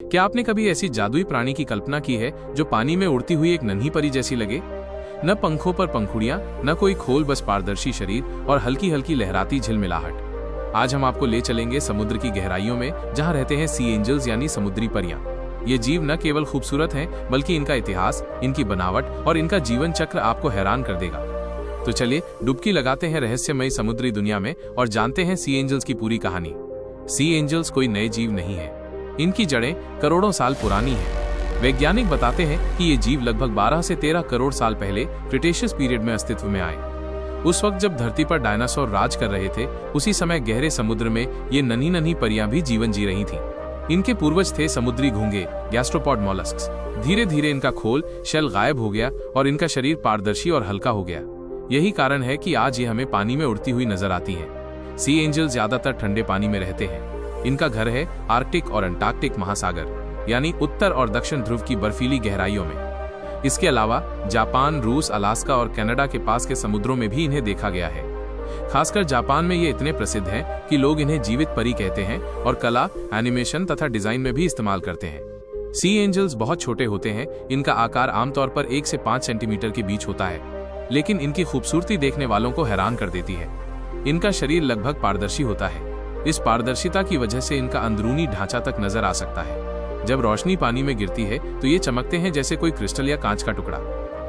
क्या आपने कभी ऐसी जादुई प्राणी की कल्पना की है जो पानी में उड़ती हुई एक नन्ही परी जैसी लगे? न पंखों पर पंखुड़ियां, न कोई खोल, बस पारदर्शी शरीर और हल्की हल्की लहराती झिलमिलाहट। आज हम आपको ले चलेंगे समुद्र की गहराइयों में, जहां रहते हैं सी एंजल्स यानी समुद्री परियां। ये जीव न केवल खूबसूरत हैं, बल्कि इनका इतिहास, इनकी बनावट और इनका जीवन चक्र आपको हैरान कर देगा। तो चलिए डुबकी लगाते हैं रहस्यमयी समुद्री दुनिया में और जानते हैं सी एंजल्स की पूरी कहानी। सी एंजल्स कोई नए जीव नहीं है, इनकी जड़ें करोड़ों साल पुरानी हैं। वैज्ञानिक बताते हैं कि ये जीव लगभग 12 से 13 करोड़ साल पहले क्रिटेशियस पीरियड में अस्तित्व में आए। उस वक्त जब धरती पर डायनासोर राज कर रहे थे, उसी समय गहरे समुद्र में ये नन्ही नन्ही परियां भी जीवन जी रही थीं। इनके पूर्वज थे समुद्री घोंघे, गैस्ट्रोपॉड मॉलस्क्स। धीरे धीरे इनका खोल, शेल गायब हो गया और इनका शरीर पारदर्शी और हल्का हो गया। यही कारण है कि आज ये हमें पानी में उड़ती हुई नजर आती हैं। सी एंजल्स ज्यादातर ठंडे पानी में रहते हैं। इनका घर है आर्कटिक और अंटार्कटिक महासागर, यानी उत्तर और दक्षिण ध्रुव की बर्फीली गहराइयों में। इसके अलावा जापान, रूस, अलास्का और कनाडा के पास के समुद्रों में भी इन्हें देखा गया है। खासकर जापान में ये इतने प्रसिद्ध हैं कि लोग इन्हें जीवित परी कहते हैं और कला, एनिमेशन तथा डिजाइन में भी इस्तेमाल करते हैं। सी एंजल्स बहुत छोटे होते हैं। इनका आकार आमतौर पर 1 से 5 सेंटीमीटर के बीच होता है, लेकिन इनकी खूबसूरती देखने वालों को हैरान कर देती है। इनका शरीर लगभग पारदर्शी होता है। इस पारदर्शिता की वजह से इनका अंदरूनी ढांचा तक नजर आ सकता है। जब रोशनी पानी में गिरती है तो ये चमकते हैं जैसे कोई क्रिस्टल या कांच का टुकड़ा।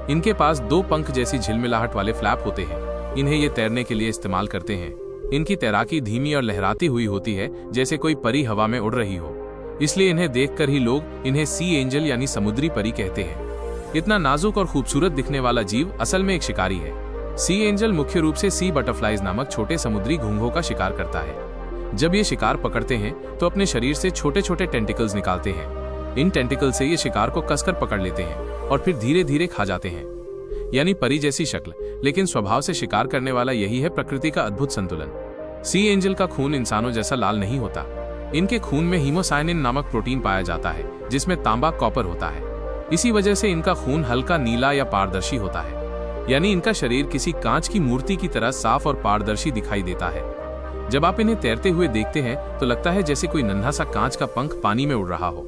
इनके पास 2 पंख जैसी झिलमिलाहट वाले फ्लैप होते हैं। इन्हें ये तैरने के लिए इस्तेमाल करते हैं। इनकी तैराकी धीमी और लहराती हुई होती है, जैसे कोई परी हवा में उड़ रही हो। इसलिए इन्हें देखकर ही लोग इन्हें सी एंजल यानी समुद्री परी कहते हैं। इतना नाजुक और खूबसूरत दिखने वाला जीव असल में एक शिकारी है। सी एंजल मुख्य रूप से सी बटरफ्लाइज नामक छोटे समुद्री घोंघों का शिकार करता है। जब ये शिकार पकड़ते हैं तो अपने शरीर से छोटे छोटे टेंटिकल्स निकालते हैं। इन टेंटिकल से ये शिकार को कसकर पकड़ लेते हैं और फिर धीरे धीरे खा जाते हैं। यानी परी जैसी शक्ल, लेकिन स्वभाव से शिकार करने वाला यही है प्रकृति का अद्भुत संतुलन। सी एंजल का खून इंसानों जैसा लाल नहीं होता। इनके खून में हीमोसायनिन नामक प्रोटीन पाया जाता है, जिसमें तांबा, कॉपर होता है। इसी वजह से इनका खून हल्का नीला या पारदर्शी होता है, यानी इनका शरीर किसी कांच की मूर्ति की तरह साफ और पारदर्शी दिखाई देता है। जब आप इन्हें तैरते हुए देखते हैं तो लगता है जैसे कोई नन्हा सा कांच का पंख पानी में उड़ रहा हो।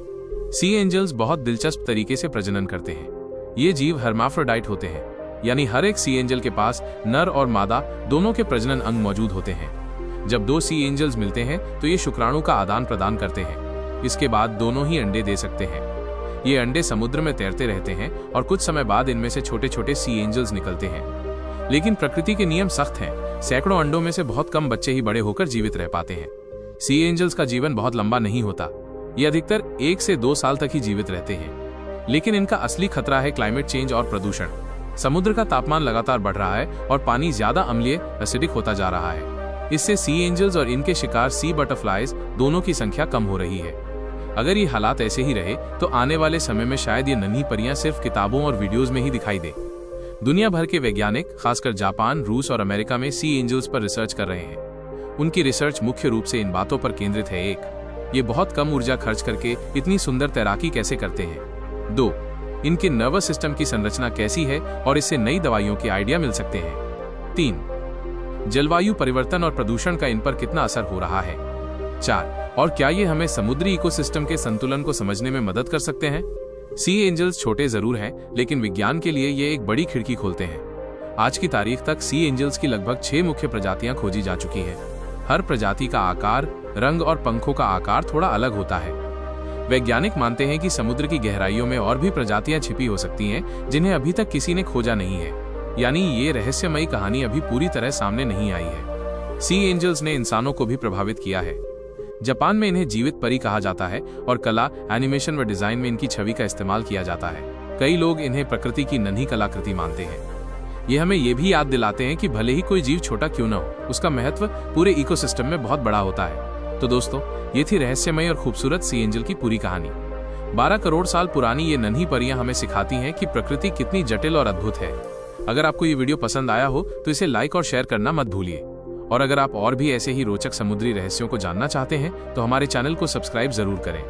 सी एंजल्स बहुत दिलचस्प तरीके से प्रजनन करते हैं। ये जीव हर्माफ्रोडाइट होते हैं, यानी हर एक सी एंजल के पास नर और मादा दोनों के प्रजनन अंग मौजूद होते हैं। जब 2 सी एंजल्स मिलते हैं तो ये शुक्राणु का आदान प्रदान करते हैं। इसके बाद दोनों ही अंडे दे सकते हैं। ये अंडे समुद्र में तैरते रहते हैं और कुछ समय बाद इनमें से छोटे छोटे सी एंजल्स निकलते हैं। लेकिन प्रकृति के नियम सख्त हैं। सैकड़ों अंडों में से बहुत कम बच्चे ही बड़े होकर जीवित रह पाते हैं। सी एंजल्स का जीवन बहुत लंबा नहीं होता। ये अधिकतर 1 से 2 साल तक ही जीवित रहते हैं। लेकिन इनका असली खतरा है क्लाइमेट चेंज और प्रदूषण। समुद्र का तापमान लगातार बढ़ रहा है और पानी ज्यादा अम्लीय, एसिडिक होता जा रहा है। इससे सी एंजल्स और इनके शिकार सी बटरफ्लाइज दोनों की संख्या कम हो रही है। अगर ये हालात ऐसे ही रहे तो आने वाले समय में शायद ये नन्ही परियां सिर्फ किताबों और वीडियोस में ही दिखाई दे। दुनिया भर के वैज्ञानिक, खासकर जापान, रूस और अमेरिका में सी एंजल्स पर रिसर्च कर रहे हैं। उनकी रिसर्च मुख्य रूप से इन बातों पर केंद्रित है। 1, ये बहुत कम ऊर्जा खर्च करके इतनी सुंदर तैराकी कैसे करते हैं। 2, इनके नर्वस सिस्टम की संरचना कैसी है और इससे नई दवाइयों के आइडिया मिल सकते हैं। 3, जलवायु परिवर्तन और प्रदूषण का इन पर कितना असर हो रहा है। 4, और क्या ये हमें समुद्री इकोसिस्टम के संतुलन को समझने में मदद कर सकते हैं। सी एंजल्स छोटे जरूर हैं, लेकिन विज्ञान के लिए ये एक बड़ी खिड़की खोलते हैं। आज की तारीख तक सी एंजल्स की लगभग 6 मुख्य प्रजातियां खोजी जा चुकी हैं। हर प्रजाति का आकार, रंग और पंखों का आकार थोड़ा अलग होता है। वैज्ञानिक मानते हैं कि समुद्र की गहराइयों में और भी प्रजातियां छिपी हो सकती हैं, जिन्हें अभी तक किसी ने खोजा नहीं है। यानी ये रहस्यमयी कहानी अभी पूरी तरह सामने नहीं आई है। सी एंजल्स ने इंसानों को भी प्रभावित किया है। जापान में इन्हें जीवित परी कहा जाता है और कला, एनिमेशन व डिजाइन में इनकी छवि का इस्तेमाल किया जाता है। कई लोग इन्हें प्रकृति की नन्ही कलाकृति मानते हैं। ये हमें ये भी याद दिलाते हैं कि भले ही कोई जीव छोटा क्यों न हो, उसका महत्व पूरे इकोसिस्टम में बहुत बड़ा होता है। तो दोस्तों, ये थी रहस्यमयी और खूबसूरत सी एंजल की पूरी कहानी। 12 करोड़ साल पुरानी ये नन्ही परियां हमें सिखाती हैं कि प्रकृति कितनी जटिल और अद्भुत है। अगर आपको ये वीडियो पसंद आया हो तो इसे लाइक और शेयर करना मत भूलिए। और अगर आप और भी ऐसे ही रोचक समुद्री रहस्यों को जानना चाहते हैं तो हमारे चैनल को सब्सक्राइब जरूर करें।